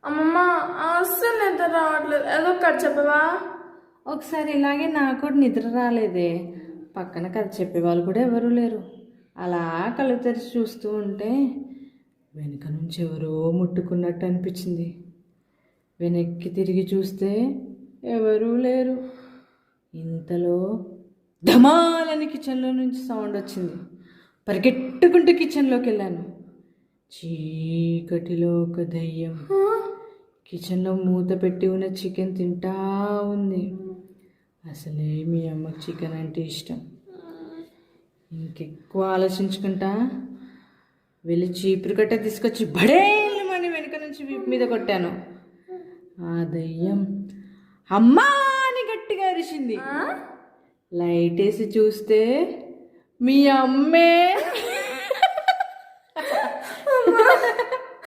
అమ్మమ్మ అస్సలు నిద్ర రావట్లేదు. ఏదో ఒకటి చెప్పవా? ఒకసారి ఇలాగే నాకు కూడా నిద్ర రాలేదే. పక్కన కథ చెప్పేవాళ్ళు కూడా ఎవరూ లేరు. అలా కళ్ళు తెరిచి చూస్తూ ఉంటే వెనుక నుంచి ఎవరో ముట్టుకున్నట్టు అనిపించింది. వెనక్కి తిరిగి చూస్తే ఎవరూ లేరు. ఇంతలో ధమాలని కిచెన్లో నుంచి సౌండ్ వచ్చింది. పరిగెట్టుకుంటూ కిచెన్లోకి వెళ్ళాను. చీకటిలో ఒక దయ్యం కిచెన్లో మూత పెట్టి ఉన్న చికెన్ తింటా ఉంది. అసలే మీ అమ్మకి చికెన్ అంటే ఇష్టం. ఇంకెక్కువ ఆలోచించుకుంటా వెళ్ళి చీపురు కట్ట తీసుకొచ్చి బడేళ్ళమని వెనుక నుంచి వీపు మీద కొట్టాను. ఆ దయ్యం అమ్మా అని గట్టిగా అరిచింది. లైట్ వేసి చూస్తే మీ అమ్మే